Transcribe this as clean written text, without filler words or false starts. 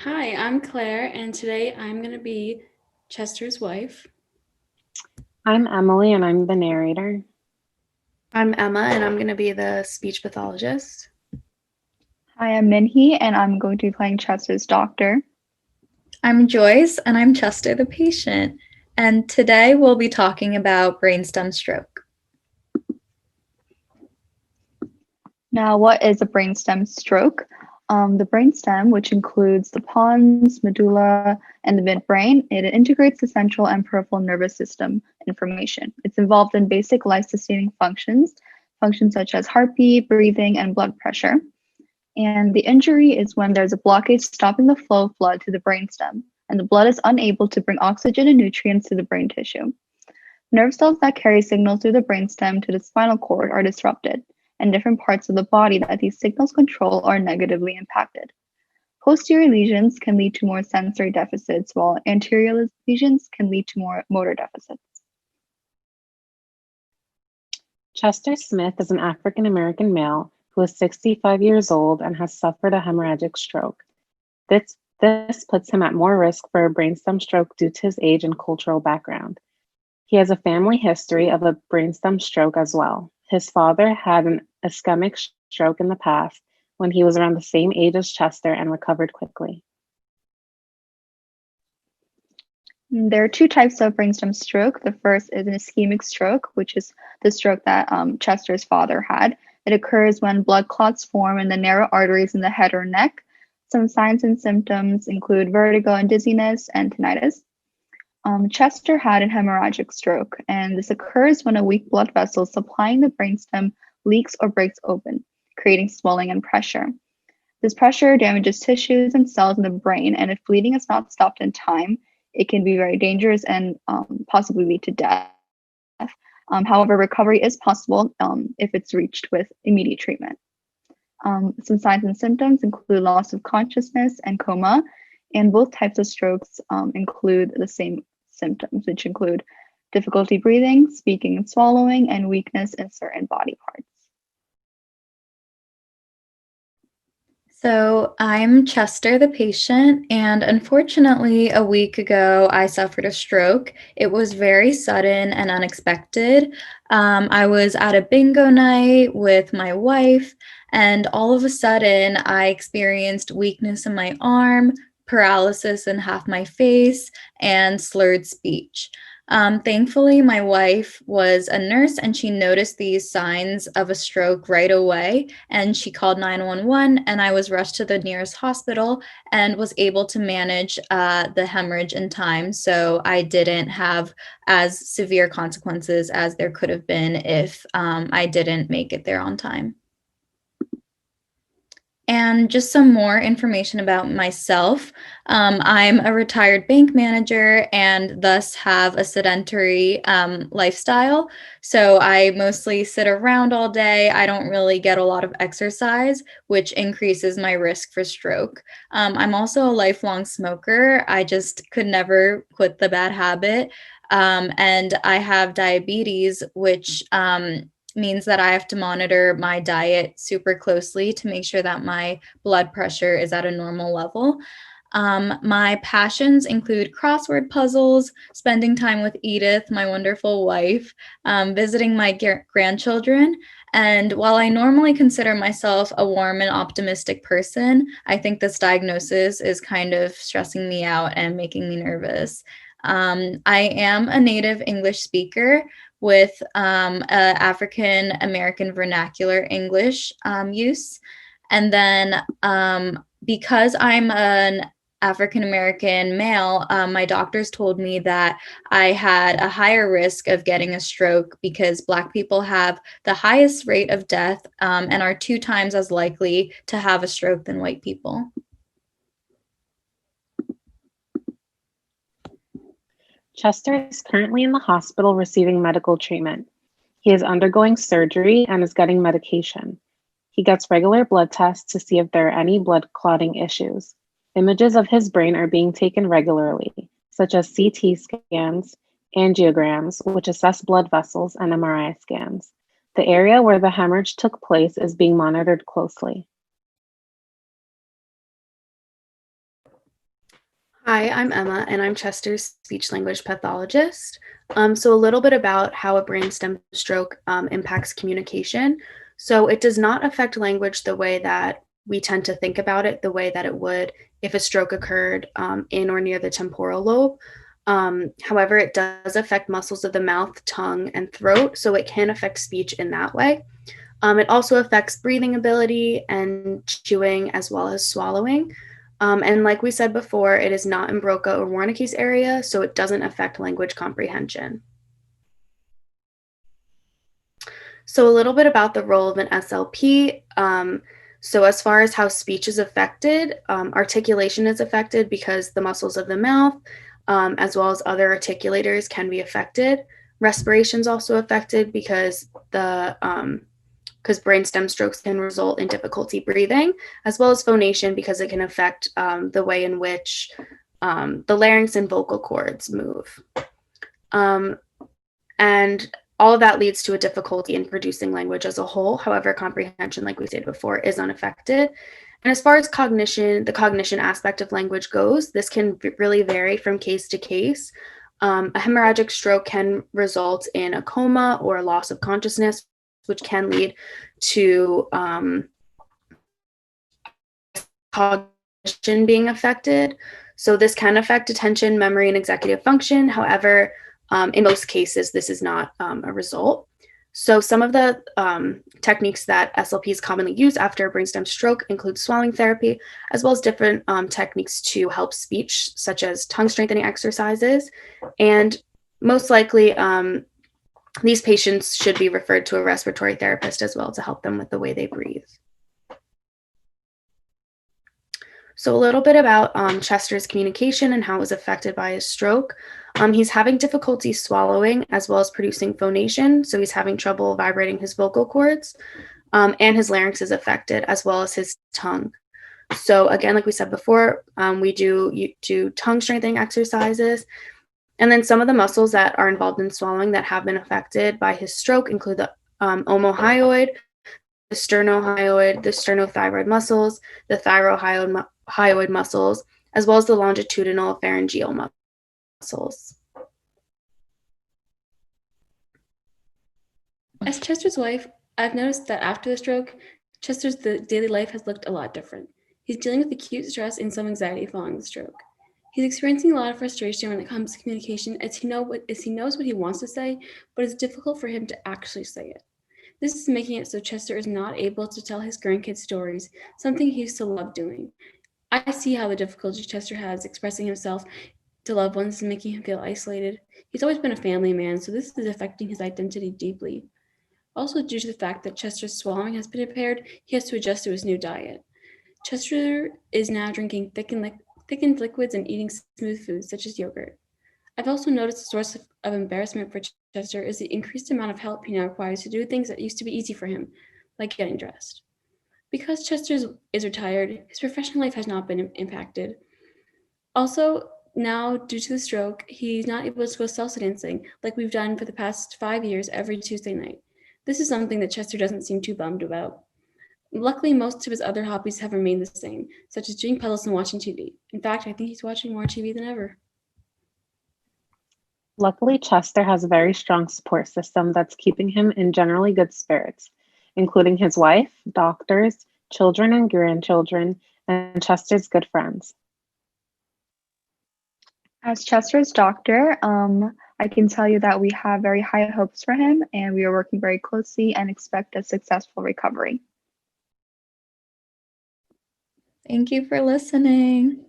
Hi, I'm Claire, and today I'm going to be Chester's wife. I'm Emily and I'm the narrator. I'm Emma, and I'm going to be the speech pathologist. Hi, I'm Minhee, and I'm going to be playing Chester's doctor. I'm Joyce, and I'm Chester the patient. And today we'll be talking about brainstem stroke. Now, what is a brainstem stroke? The brainstem, which includes the pons, medulla, and the midbrain, it integrates the central and peripheral nervous system information. It's involved in basic life-sustaining functions such as heartbeat, breathing, and blood pressure. And the injury is when there's a blockage stopping the flow of blood to the brainstem, and the blood is unable to bring oxygen and nutrients to the brain tissue. Nerve cells that carry signals through the brainstem to the spinal cord are disrupted, and different parts of the body that these signals control are negatively impacted. Posterior lesions can lead to more sensory deficits, while anterior lesions can lead to more motor deficits. Chester Smith is an African American male who is 65 years old and has suffered a hemorrhagic stroke. This puts him at more risk for a brainstem stroke due to his age and cultural background. He has a family history of a brainstem stroke as well. His father had an ischemic stroke in the past when he was around the same age as Chester and recovered quickly. There are two types of brainstem stroke. The first is an ischemic stroke, which is the stroke that Chester's father had. It occurs when blood clots form in the narrow arteries in the head or neck. Some signs and symptoms include vertigo and dizziness and tinnitus. Chester had an hemorrhagic stroke, and this occurs when a weak blood vessel supplying the brainstem leaks or breaks open, creating swelling and pressure. This pressure damages tissues and cells in the brain, and if bleeding is not stopped in time, it can be very dangerous and possibly lead to death. However, recovery is possible if it's reached with immediate treatment. Some signs and symptoms include loss of consciousness and coma, and both types of strokes include the same symptoms, which include difficulty breathing, speaking and swallowing, and weakness in certain body parts. So, I'm Chester the patient, and unfortunately, a week ago, I suffered a stroke. It was very sudden and unexpected. I was at a bingo night with my wife, and all of a sudden, I experienced weakness in my arm, paralysis in half my face, and slurred speech. Thankfully, my wife was a nurse and she noticed these signs of a stroke right away. And she called 911, and I was rushed to the nearest hospital and was able to manage the hemorrhage in time. So I didn't have as severe consequences as there could have been if I didn't make it there on time. And just some more information about myself. I'm a retired bank manager and thus have a sedentary lifestyle. So I mostly sit around all day. I don't really get a lot of exercise, which increases my risk for stroke. I'm also a lifelong smoker. I just could never quit the bad habit. And I have diabetes, which means that I have to monitor my diet super closely to make sure that my blood pressure is at a normal level. My passions include crossword puzzles, spending time with Edith, my wonderful wife, visiting my grandchildren. And while I normally consider myself a warm and optimistic person, I think this diagnosis is kind of stressing me out and making me nervous. I am a native English speaker with African American vernacular English use. And then because I'm an African American male, my doctors told me that I had a higher risk of getting a stroke because Black people have the highest rate of death and are 2 times as likely to have a stroke than white people. Chester is currently in the hospital receiving medical treatment. He is undergoing surgery and is getting medication. He gets regular blood tests to see if there are any blood clotting issues. Images of his brain are being taken regularly, such as CT scans, angiograms, which assess blood vessels, and MRI scans. The area where the hemorrhage took place is being monitored closely. Hi, I'm Emma, and I'm Chester's speech language pathologist. So, a little bit about how a brainstem stroke impacts communication. So, it does not affect language the way that we tend to think about it, the way that it would if a stroke occurred in or near the temporal lobe. However, it does affect muscles of the mouth, tongue, and throat, so it can affect speech in that way. It also affects breathing ability and chewing as well as swallowing. And like we said before, it is not in Broca or Wernicke's area, so it doesn't affect language comprehension. So a little bit about the role of an SLP. So as far as how speech is affected, articulation is affected because the muscles of the mouth, as well as other articulators, can be affected. Respiration is also affected because brainstem strokes can result in difficulty breathing, as well as phonation because it can affect the way in which the larynx and vocal cords move. And all of that leads to a difficulty in producing language as a whole. However, comprehension, like we stated before, is unaffected. And as far as cognition, the cognition aspect of language goes, this can really vary from case to case. A hemorrhagic stroke can result in a coma or a loss of consciousness, which can lead to cognition being affected. So this can affect attention, memory, and executive function. However, in most cases, this is not a result. So some of the techniques that SLPs commonly use after a brainstem stroke include swallowing therapy, as well as different techniques to help speech, such as tongue strengthening exercises. And most likely, these patients should be referred to a respiratory therapist as well to help them with the way they breathe. So a little bit about Chester's communication and how it was affected by his stroke. He's having difficulty swallowing as well as producing phonation. So he's having trouble vibrating his vocal cords, and his larynx is affected as well as his tongue. So again, like we said before, we do tongue strengthening exercises. And then some of the muscles that are involved in swallowing that have been affected by his stroke include the omohyoid, the sternohyoid, the sternothyroid muscles, the thyrohyoid muscles, as well as the longitudinal pharyngeal muscles. As Chester's wife, I've noticed that after the stroke, Chester's daily life has looked a lot different. He's dealing with acute stress and some anxiety following the stroke. He's experiencing a lot of frustration when it comes to communication as he knows what he wants to say, but it's difficult for him to actually say it. This is making it so Chester is not able to tell his grandkids stories, something he used to love doing. I see how the difficulty Chester has expressing himself to loved ones is making him feel isolated. He's always been a family man, so this is affecting his identity deeply. Also, due to the fact that Chester's swallowing has been impaired, he has to adjust to his new diet. Chester is now drinking thickened liquids and eating smooth foods such as yogurt. I've also noticed a source of embarrassment for Chester is the increased amount of help he now requires to do things that used to be easy for him, like getting dressed. Because Chester is retired, his professional life has not been impacted. Also, now, due to the stroke, he's not able to go salsa dancing like we've done for the past 5 years every Tuesday night. This is something that Chester doesn't seem too bummed about. Luckily, most of his other hobbies have remained the same, such as doing puzzles and watching TV. In fact, I think he's watching more TV than ever. Luckily, Chester has a very strong support system that's keeping him in generally good spirits, including his wife, doctors, children and grandchildren, and Chester's good friends. As Chester's doctor, I can tell you that we have very high hopes for him and we are working very closely and expect a successful recovery. Thank you for listening.